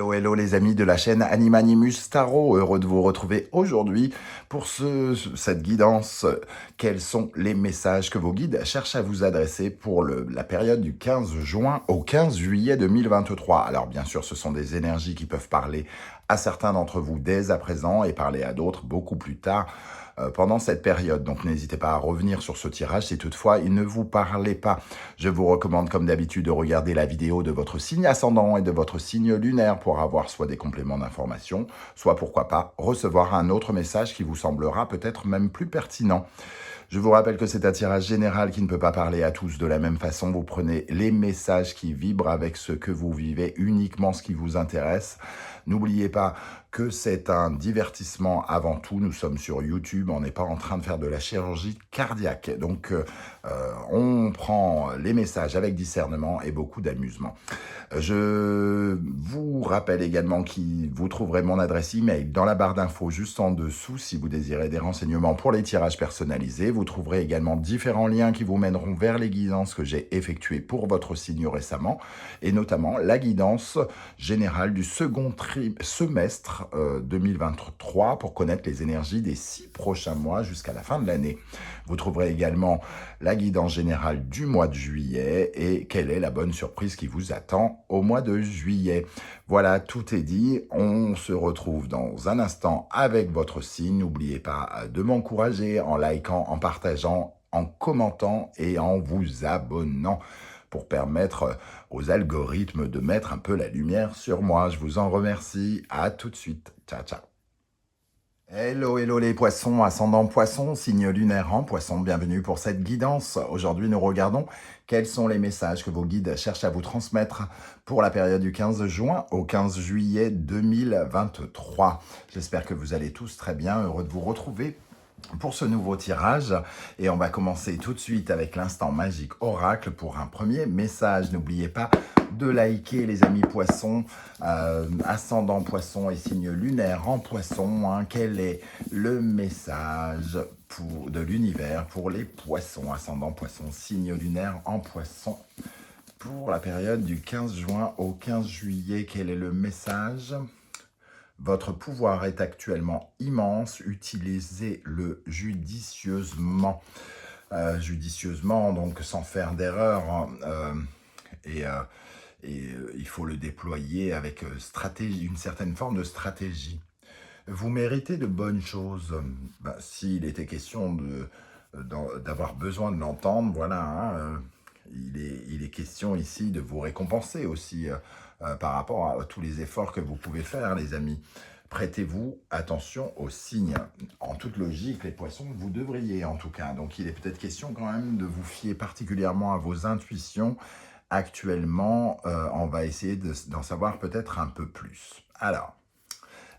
Hello, hello les amis de la chaîne Animanimus Tarot, heureux de vous retrouver aujourd'hui pour cette guidance. Quels sont les messages que vos guides cherchent à vous adresser pour la période du 15 juin au 15 juillet 2023? Alors bien sûr, ce sont des énergies qui peuvent parler à certains d'entre vous dès à présent et parler à d'autres beaucoup plus tard pendant cette période. Donc n'hésitez pas à revenir sur ce tirage si toutefois il ne vous parlait pas. Je vous recommande comme d'habitude de regarder la vidéo de votre signe ascendant et de votre signe lunaire pour avoir soit des compléments d'information, soit pourquoi pas recevoir un autre message qui vous semblera peut-être même plus pertinent. Je vous rappelle que c'est un tirage général qui ne peut pas parler à tous de la même façon. Vous prenez les messages qui vibrent avec ce que vous vivez, uniquement ce qui vous intéresse. N'oubliez pas que c'est un divertissement avant tout. Nous sommes sur YouTube, on n'est pas en train de faire de la chirurgie cardiaque. Donc, on prend les messages avec discernement et beaucoup d'amusement. Je vous rappelle également que vous trouverez mon adresse email dans la barre d'infos juste en dessous si vous désirez des renseignements pour les tirages personnalisés. Vous trouverez également différents liens qui vous mèneront vers les guidances que j'ai effectuées pour votre signe récemment et notamment la guidance générale du second semestre 2023 pour connaître les énergies des 6 prochains mois jusqu'à la fin de l'année. Vous trouverez également la guidance générale du mois de juillet et quelle est la bonne surprise qui vous attend au mois de juillet. Voilà, tout est dit. On se retrouve dans un instant avec votre signe. N'oubliez pas de m'encourager en likant, en partageant, en commentant et en vous abonnant pour permettre aux algorithmes de mettre un peu la lumière sur moi. Je vous en remercie. À tout de suite. Ciao, ciao. Hello, hello les poissons, ascendant poisson, signe lunaire en poisson, bienvenue pour cette guidance. Aujourd'hui, nous regardons quels sont les messages que vos guides cherchent à vous transmettre pour la période du 15 juin au 15 juillet 2023. J'espère que vous allez tous très bien, heureux de vous retrouver pour ce nouveau tirage. Et on va commencer tout de suite avec l'instant magique oracle pour un premier message. N'oubliez pas de liker les amis poissons, ascendant poisson et signe lunaire en poisson. Quel est le message de l'univers pour les poissons, ascendant poisson, signe lunaire en poisson pour la période du 15 juin au 15 juillet? Quel est le message? Votre pouvoir est actuellement immense, utilisez-le judicieusement. Judicieusement, donc sans faire d'erreur. Il faut le déployer avec stratégie, une certaine forme de stratégie. Vous méritez de bonnes choses. S'il était question d'avoir besoin de l'entendre, voilà, il est question ici de vous récompenser aussi par rapport à tous les efforts que vous pouvez faire, les amis. Prêtez-vous attention aux signes. En toute logique, les poissons, vous devriez en tout cas. Donc, il est peut-être question quand même de vous fier particulièrement à vos intuitions. Actuellement, on va essayer d'en savoir peut-être un peu plus. Alors,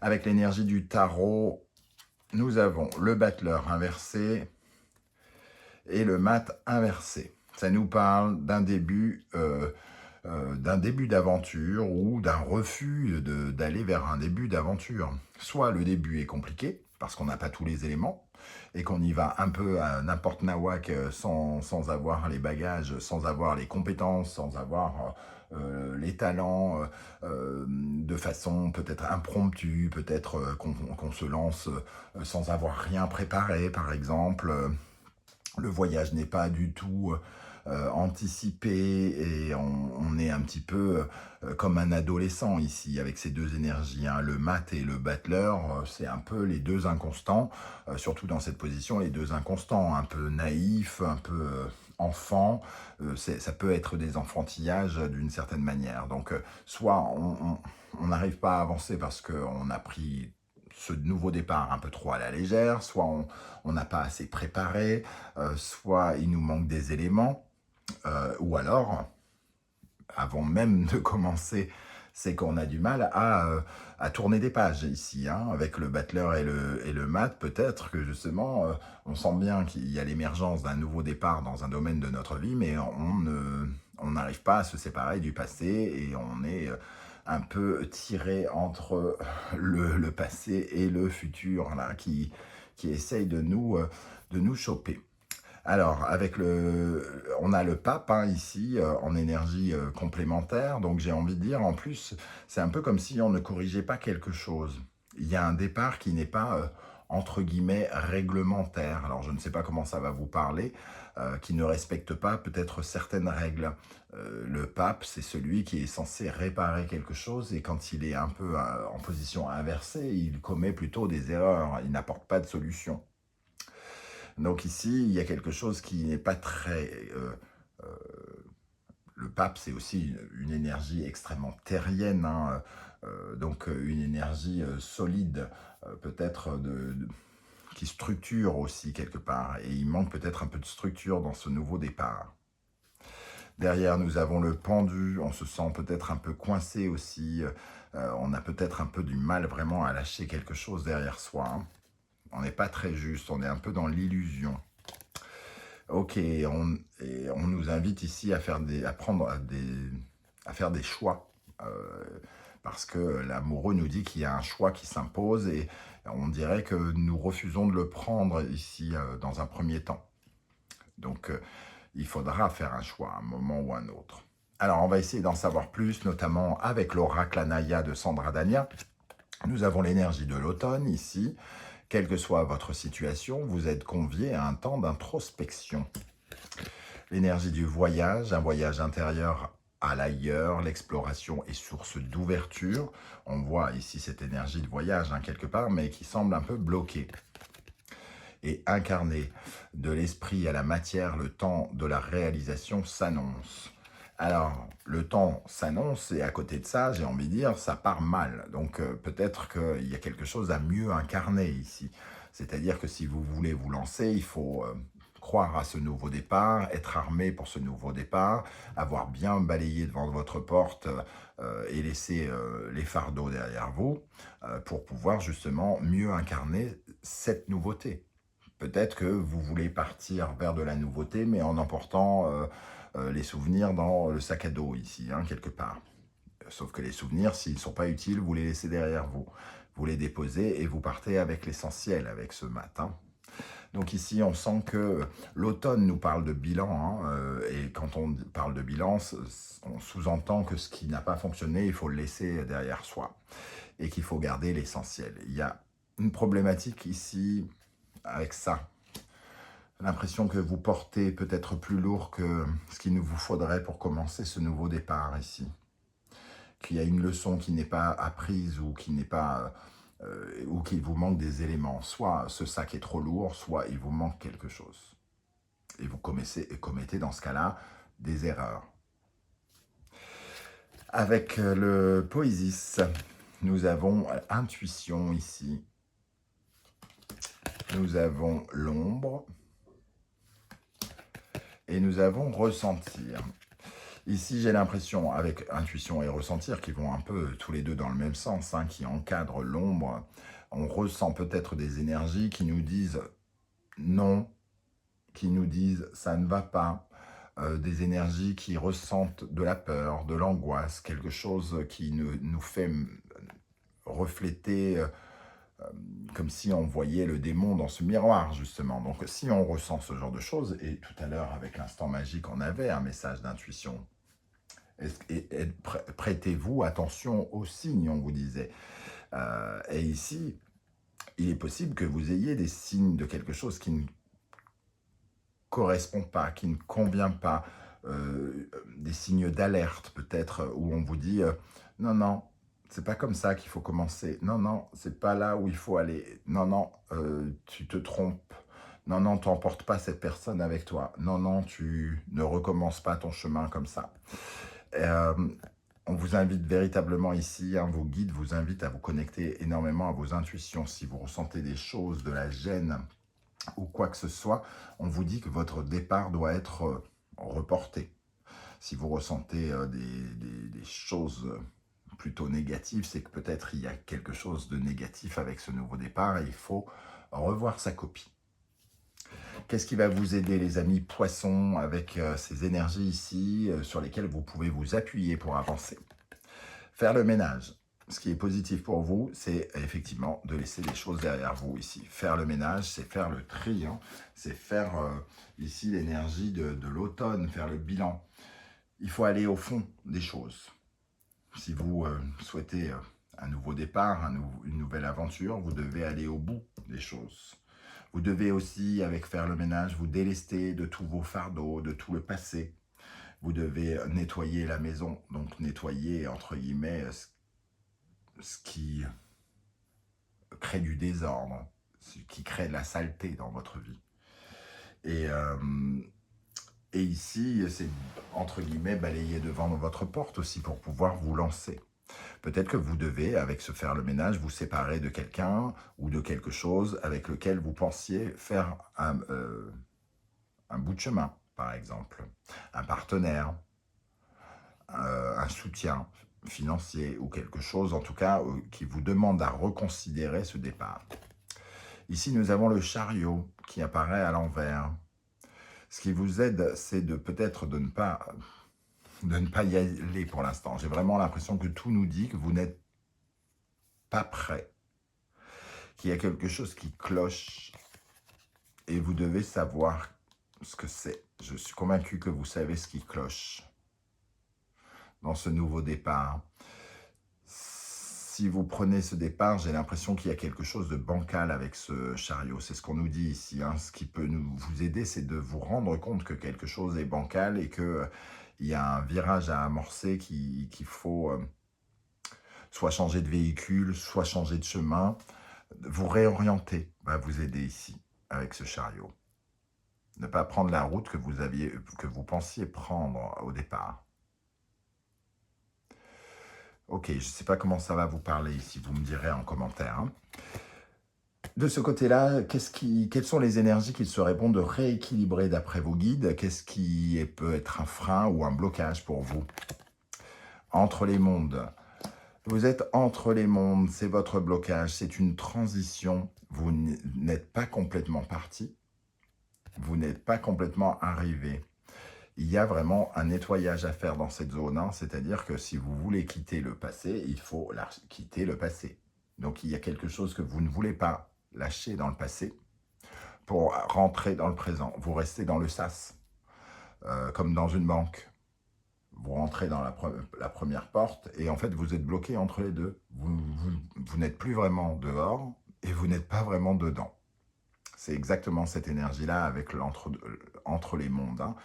avec l'énergie du tarot, nous avons le battleur inversé et le mat inversé. Ça nous parle d'un début d'aventure ou d'un refus d'aller vers un début d'aventure. Soit le début est compliqué, parce qu'on n'a pas tous les éléments, et qu'on y va un peu à n'importe nawak sans avoir les bagages, sans avoir les compétences, sans avoir les talents, de façon peut-être impromptue, peut-être qu'on se lance sans avoir rien préparé, par exemple. Le voyage n'est pas du tout anticipé et on est un petit peu comme un adolescent ici avec ces deux énergies, le mat et le battleur, c'est un peu les deux inconstants, surtout dans cette position, les deux inconstants, un peu naïfs, un peu enfants, ça peut être des enfantillages d'une certaine manière. Donc soit on n'arrive pas à avancer parce qu'on a pris ce nouveau départ un peu trop à la légère, soit on n'a pas assez préparé, soit il nous manque des éléments, ou alors, avant même de commencer, c'est qu'on a du mal à tourner des pages ici, avec le battleur et le mat, peut-être que justement, on sent bien qu'il y a l'émergence d'un nouveau départ dans un domaine de notre vie, mais on n'arrive pas à se séparer du passé et on est un peu tiré entre le passé et le futur, là, qui essaye de nous choper. Alors, on a le pape hein, ici en énergie complémentaire, donc j'ai envie de dire, en plus, c'est un peu comme si on ne corrigeait pas quelque chose. Il y a un départ qui n'est pas, entre guillemets, réglementaire. Alors, je ne sais pas comment ça va vous parler, qui ne respecte pas peut-être certaines règles. Le pape, c'est celui qui est censé réparer quelque chose, et quand il est un peu en position inversée, il commet plutôt des erreurs, il n'apporte pas de solution. Donc ici, il y a quelque chose qui n'est pas très... le pape, c'est aussi une énergie extrêmement terrienne, hein, donc une énergie solide, peut-être qui structure aussi quelque part. Et il manque peut-être un peu de structure dans ce nouveau départ. Derrière, nous avons le pendu, on se sent peut-être un peu coincé aussi, on a peut-être un peu du mal vraiment à lâcher quelque chose derrière soi, hein. On n'est pas très juste, on est un peu dans l'illusion. Ok, et on nous invite ici à faire à faire des choix. Parce que l'amoureux nous dit qu'il y a un choix qui s'impose et on dirait que nous refusons de le prendre ici dans un premier temps. Donc, il faudra faire un choix à un moment ou à un autre. Alors, on va essayer d'en savoir plus, notamment avec l'oracle Anaya de Sandra Dania. Nous avons l'énergie de l'automne ici. Quelle que soit votre situation, vous êtes convié à un temps d'introspection. L'énergie du voyage, un voyage intérieur à l'ailleurs, l'exploration est source d'ouverture. On voit ici cette énergie de voyage hein, quelque part, mais qui semble un peu bloquée. Et incarné de l'esprit à la matière, le temps de la réalisation s'annonce. Alors, le temps s'annonce et à côté de ça, j'ai envie de dire, ça part mal. Donc peut-être qu'il y a quelque chose à mieux incarner ici. C'est-à-dire que si vous voulez vous lancer, il faut croire à ce nouveau départ, être armé pour ce nouveau départ, avoir bien balayé devant votre porte et laisser les fardeaux derrière vous pour pouvoir justement mieux incarner cette nouveauté. Peut-être que vous voulez partir vers de la nouveauté, mais en emportant les souvenirs dans le sac à dos ici, hein, quelque part. Sauf que les souvenirs, s'ils ne sont pas utiles, vous les laissez derrière vous. Vous les déposez et vous partez avec l'essentiel, avec ce matin. Donc ici, on sent que l'automne nous parle de bilan, hein, et quand on parle de bilan, on sous-entend que ce qui n'a pas fonctionné, il faut le laisser derrière soi et qu'il faut garder l'essentiel. Il y a une problématique ici avec ça. L'impression que vous portez peut-être plus lourd que ce qu'il nous vous faudrait pour commencer ce nouveau départ ici. Qu'il y a une leçon qui n'est pas apprise ou qui n'est pas... ou qu'il vous manque des éléments. Soit ce sac est trop lourd, soit il vous manque quelque chose. Et vous commettez dans ce cas-là des erreurs. Avec le Poésis, nous avons intuition ici. Nous avons l'ombre. Et nous avons ressentir. Ici, j'ai l'impression, avec intuition et ressentir, qui vont un peu tous les deux dans le même sens, hein, qui encadrent l'ombre, on ressent peut-être des énergies qui nous disent non, qui nous disent ça ne va pas, des énergies qui ressentent de la peur, de l'angoisse, quelque chose qui nous fait refléter comme si on voyait le démon dans ce miroir, justement. Donc, si on ressent ce genre de choses, et tout à l'heure, avec l'instant magique, on avait un message d'intuition. Prêtez-vous attention aux signes, on vous disait. Et ici, il est possible que vous ayez des signes de quelque chose qui ne correspond pas, qui ne convient pas, des signes d'alerte, peut-être, où on vous dit non, non, c'est pas comme ça qu'il faut commencer. Non, non, c'est pas là où il faut aller. Non, non, tu te trompes. Non, non, tu n'emportes pas cette personne avec toi. Non, non, tu ne recommences pas ton chemin comme ça. On vous invite véritablement ici, hein, vos guides vous invitent à vous connecter énormément à vos intuitions. Si vous ressentez des choses, de la gêne ou quoi que ce soit, on vous dit que votre départ doit être reporté. Si vous ressentez des choses plutôt négatives, c'est que peut-être il y a quelque chose de négatif avec ce nouveau départ et il faut revoir sa copie. Qu'est-ce qui va vous aider, les amis poissons, avec ces énergies ici sur lesquelles vous pouvez vous appuyer pour avancer? Faire le ménage. ce qui est positif pour vous, c'est effectivement de laisser les choses derrière vous ici. Faire le ménage, c'est faire le tri, hein. C'est faire ici l'énergie de l'automne, faire le bilan. Il faut aller au fond des choses. Si vous souhaitez un nouveau départ, une nouvelle aventure, vous devez aller au bout des choses. Vous devez aussi, avec faire le ménage, vous délester de tous vos fardeaux, de tout le passé. Vous devez nettoyer la maison, donc nettoyer, entre guillemets, ce qui crée du désordre, ce qui crée de la saleté dans votre vie. Et ici, c'est, entre guillemets, balayer devant votre porte aussi pour pouvoir vous lancer. Peut-être que vous devez, avec ce faire le ménage, vous séparer de quelqu'un ou de quelque chose avec lequel vous pensiez faire un bout de chemin, par exemple, un partenaire, un soutien financier ou quelque chose, en tout cas, qui vous demande à reconsidérer ce départ. Ici, nous avons le chariot qui apparaît à l'envers. Ce qui vous aide, c'est de peut-être de ne pas y aller pour l'instant. J'ai vraiment l'impression que tout nous dit que vous n'êtes pas prêt, qu'il y a quelque chose qui cloche et vous devez savoir ce que c'est. Je suis convaincu que vous savez ce qui cloche dans ce nouveau départ. Si vous prenez ce départ, j'ai l'impression qu'il y a quelque chose de bancal avec ce chariot. C'est ce qu'on nous dit ici, hein. Ce qui peut vous aider, c'est de vous rendre compte que quelque chose est bancal et qu'il y a un virage à amorcer qu'il faut soit changer de véhicule, soit changer de chemin. Vous réorienter va vous aider ici avec ce chariot. Ne pas prendre la route que vous pensiez prendre au départ. Ok, je ne sais pas comment ça va vous parler ici, vous me direz en commentaire, hein. De ce côté-là, quelles sont les énergies qu'il serait bon de rééquilibrer d'après vos guides? Qu'est-ce qui peut être un frein ou un blocage pour vous? Entre les mondes. Vous êtes entre les mondes, c'est votre blocage, c'est une transition. Vous n'êtes pas complètement parti, vous n'êtes pas complètement arrivé. Il y a vraiment un nettoyage à faire dans cette zone, hein. C'est-à-dire que si vous voulez quitter le passé, il faut quitter le passé. Donc il y a quelque chose que vous ne voulez pas lâcher dans le passé pour rentrer dans le présent. Vous restez dans le sas, comme dans une banque. Vous rentrez dans la première porte et en fait vous êtes bloqué entre les deux. Vous n'êtes plus vraiment dehors et vous n'êtes pas vraiment dedans. C'est exactement cette énergie-là avec entre les mondes, hein.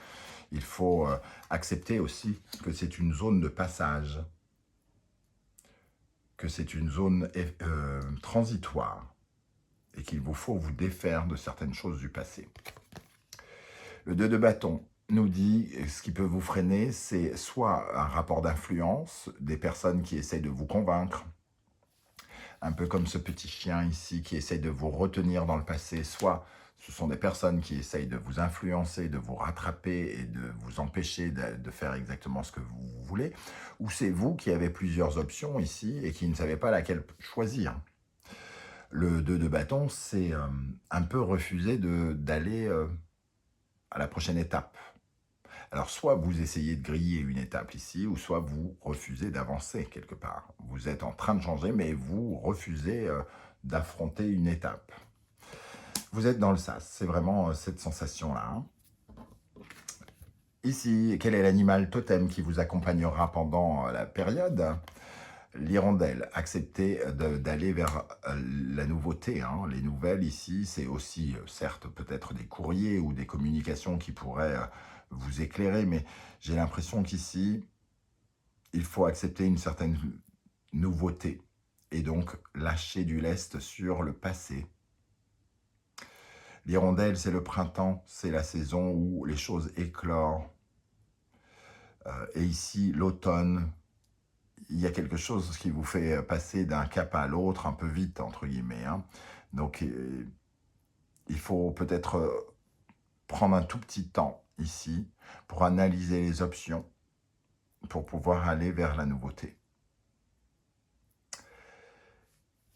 Il faut accepter aussi que c'est une zone de passage, que c'est une zone transitoire et qu'il vous faut vous défaire de certaines choses du passé. Le 2 de bâton nous dit ce qui peut vous freiner, c'est soit un rapport d'influence, des personnes qui essayent de vous convaincre, un peu comme ce petit chien ici qui essaye de vous retenir dans le passé, soit ce sont des personnes qui essayent de vous influencer, de vous rattraper et de vous empêcher de faire exactement ce que vous voulez, ou c'est vous qui avez plusieurs options ici et qui ne savez pas laquelle choisir. Le 2 de bâton, c'est un peu refuser d'aller à la prochaine étape. Alors, soit vous essayez de griller une étape ici, ou soit vous refusez d'avancer quelque part. Vous êtes en train de changer, mais vous refusez d'affronter une étape. Vous êtes dans le sas, c'est vraiment cette sensation-là, hein. Ici, quel est l'animal totem qui vous accompagnera pendant la période? L'hirondelle, acceptez d'aller vers la nouveauté, hein. Les nouvelles ici, c'est aussi, certes, peut-être des courriers ou des communications qui pourraient vous éclairer, mais j'ai l'impression qu'ici, il faut accepter une certaine nouveauté et donc lâcher du lest sur le passé. L'hirondelle, c'est le printemps, c'est la saison où les choses éclorent. Et ici, l'automne, il y a quelque chose qui vous fait passer d'un cap à l'autre un peu vite, entre guillemets, hein. Donc, il faut peut-être prendre un tout petit temps ici pour analyser les options, pour pouvoir aller vers la nouveauté.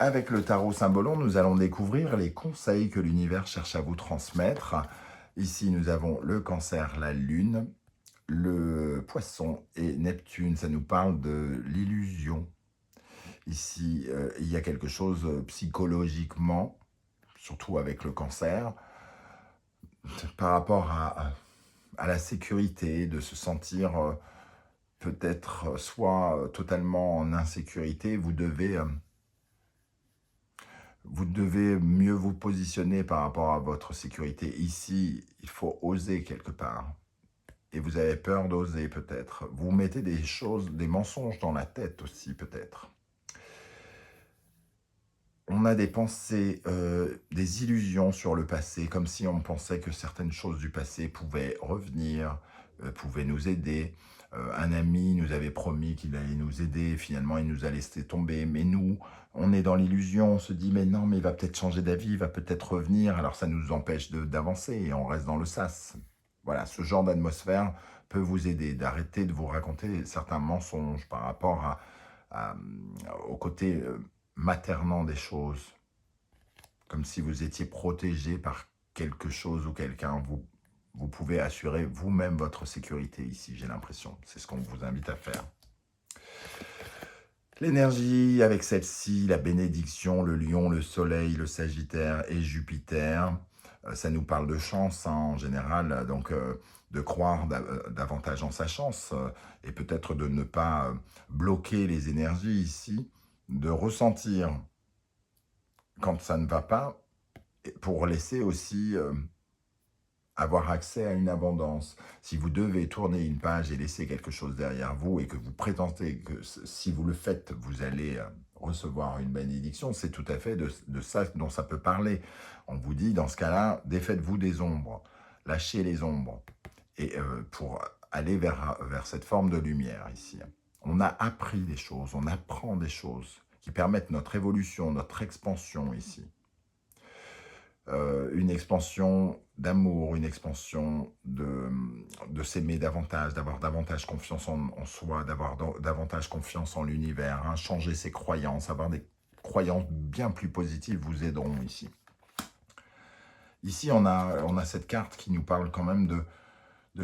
Avec le tarot Symbolon, nous allons découvrir les conseils que l'univers cherche à vous transmettre. Ici, nous avons le Cancer, la Lune, le Poisson et Neptune. Ça nous parle de l'illusion. Ici, il y a quelque chose psychologiquement, surtout avec le cancer, par rapport à la sécurité, de se sentir peut-être soit totalement en insécurité. Vous devez mieux vous positionner par rapport à votre sécurité. Ici, il faut oser quelque part. Et vous avez peur d'oser peut-être. Vous mettez des choses, des mensonges dans la tête aussi peut-être. On a des pensées, des illusions sur le passé, comme si on pensait que certaines choses du passé pouvaient revenir, pouvaient nous aider. Un ami nous avait promis qu'il allait nous aider, finalement il nous a laissé tomber, mais nous, on est dans l'illusion, on se dit mais non, mais il va peut-être changer d'avis, il va peut-être revenir, alors ça nous empêche d'avancer et on reste dans le sas. Voilà, ce genre d'atmosphère peut vous aider, d'arrêter de vous raconter certains mensonges par rapport au côté maternant des choses, comme si vous étiez protégé par quelque chose ou quelqu'un. Vous pouvez assurer vous-même votre sécurité ici, j'ai l'impression. C'est ce qu'on vous invite à faire. L'énergie, avec celle-ci, la bénédiction, le lion, le soleil, le sagittaire et Jupiter, ça nous parle de chance hein, en général, donc de croire davantage en sa chance et peut-être de ne pas bloquer les énergies ici, de ressentir quand ça ne va pas, pour laisser aussi avoir accès à une abondance. Si vous devez tourner une page et laisser quelque chose derrière vous et que vous prétendez que si vous le faites, vous allez recevoir une bénédiction, c'est tout à fait de ça dont ça peut parler. On vous dit, dans ce cas-là, défaites-vous des ombres, lâchez les ombres, et pour aller vers cette forme de lumière ici. On a appris des choses, on apprend des choses qui permettent notre évolution, notre expansion ici. Une expansion d'amour, une expansion de s'aimer davantage, d'avoir davantage confiance en soi, d'avoir davantage confiance en l'univers, hein, changer ses croyances, avoir des croyances bien plus positives vous aideront ici. Ici, on a cette carte qui nous parle quand même de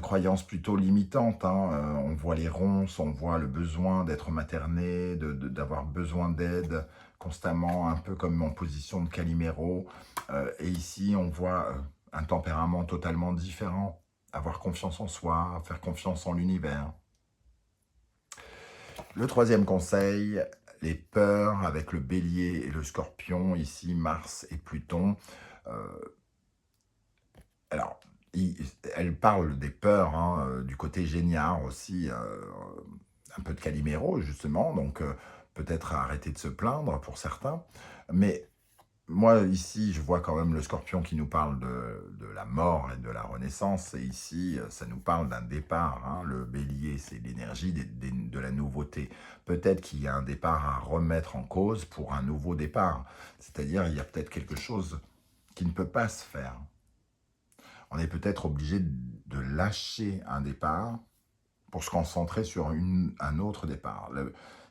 croyances plutôt limitantes. Hein. On voit les ronces, on voit le besoin d'être materné, d'avoir besoin d'aide constamment, un peu comme en position de Calimero. Et ici, on voit un tempérament totalement différent. Avoir confiance en soi, faire confiance en l'univers. Le troisième conseil, les peurs avec le bélier et le scorpion, ici Mars et Pluton. Alors, elle parle des peurs, hein, du côté génial aussi, un peu de Calimero justement, donc peut-être arrêter de se plaindre pour certains. Mais moi ici, je vois quand même le scorpion qui nous parle de la mort et de la renaissance, et ici, ça nous parle d'un départ. Hein. Le bélier, c'est l'énergie de la nouveauté. Peut-être qu'il y a un départ à remettre en cause pour un nouveau départ. C'est-à-dire, il y a peut-être quelque chose qui ne peut pas se faire. On est peut-être obligé de lâcher un départ pour se concentrer sur un autre départ.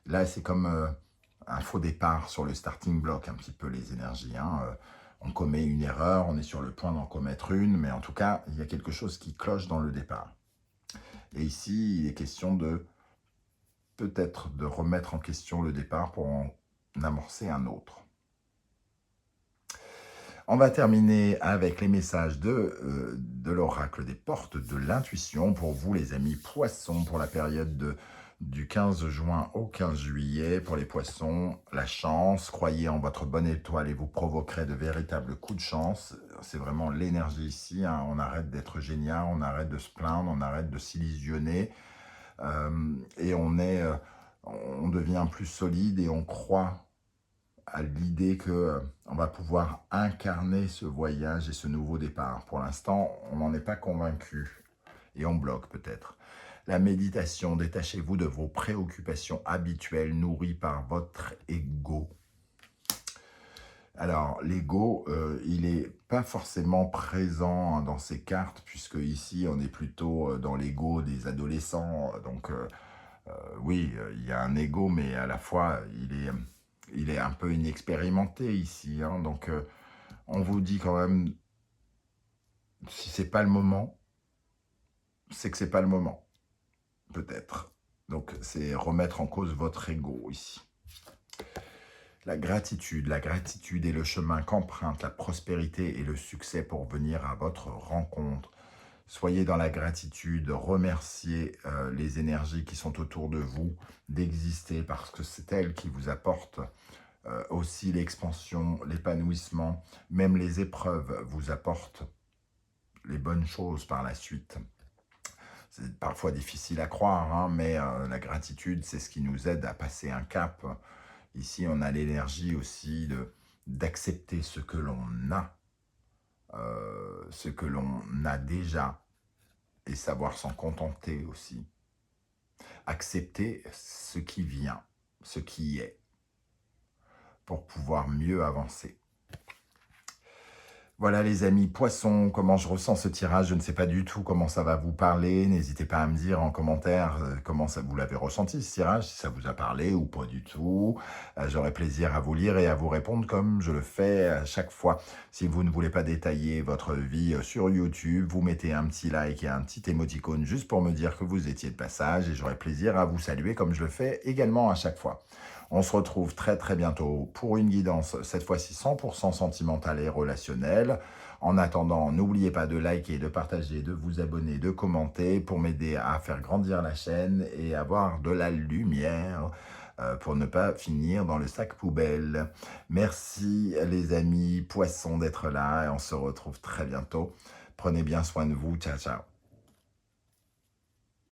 Là, c'est comme un faux départ sur le starting block, un petit peu les énergies. Hein. On commet une erreur, on est sur le point d'en commettre une, mais en tout cas, il y a quelque chose qui cloche dans le départ. Et ici, il est question de peut-être de remettre en question le départ pour en amorcer un autre. On va terminer avec les messages de l'oracle des portes de l'intuition pour vous, les amis poissons, pour la période du 15 juin au 15 juillet. Pour les poissons, la chance, croyez en votre bonne étoile et vous provoquerez de véritables coups de chance. C'est vraiment l'énergie ici, hein. On arrête d'être génial, on arrête de se plaindre, on arrête de s'illusionner. Et on devient plus solide et on croit à l'idée qu'on va pouvoir incarner ce voyage et ce nouveau départ. Pour l'instant, on n'en est pas convaincu et on bloque peut-être. La méditation, détachez-vous de vos préoccupations habituelles nourries par votre ego. Alors, l'ego, il n'est pas forcément présent dans ces cartes, puisque ici, on est plutôt dans l'ego des adolescents. Donc, oui, il y a un ego, mais à la fois, il est un peu inexpérimenté ici. Hein, donc, on vous dit quand même, si c'est pas le moment, c'est que c'est pas le moment, peut-être. Donc, c'est remettre en cause votre ego ici. La gratitude est le chemin qu'emprunte la prospérité et le succès pour venir à votre rencontre. Soyez dans la gratitude, remerciez les énergies qui sont autour de vous d'exister parce que c'est elles qui vous apportent aussi l'expansion, l'épanouissement, même les épreuves vous apportent les bonnes choses par la suite. C'est parfois difficile à croire, hein, mais la gratitude, c'est ce qui nous aide à passer un cap. Ici, on a l'énergie aussi d'accepter ce que l'on a, ce que l'on a déjà, et savoir s'en contenter aussi. Accepter ce qui vient, ce qui est, pour pouvoir mieux avancer. Voilà les amis, poissons, comment je ressens ce tirage, je ne sais pas du tout comment ça va vous parler. N'hésitez pas à me dire en commentaire comment ça vous l'avez ressenti ce tirage, si ça vous a parlé ou pas du tout. J'aurai plaisir à vous lire et à vous répondre comme je le fais à chaque fois. Si vous ne voulez pas détailler votre vie sur YouTube, vous mettez un petit like et un petit émoticône juste pour me dire que vous étiez de passage et j'aurai plaisir à vous saluer comme je le fais également à chaque fois. On se retrouve très très bientôt pour une guidance, cette fois-ci 100% sentimentale et relationnelle. En attendant, n'oubliez pas de liker, de partager, de vous abonner, de commenter pour m'aider à faire grandir la chaîne et avoir de la lumière pour ne pas finir dans le sac poubelle. Merci les amis poissons d'être là et on se retrouve très bientôt. Prenez bien soin de vous. Ciao, ciao.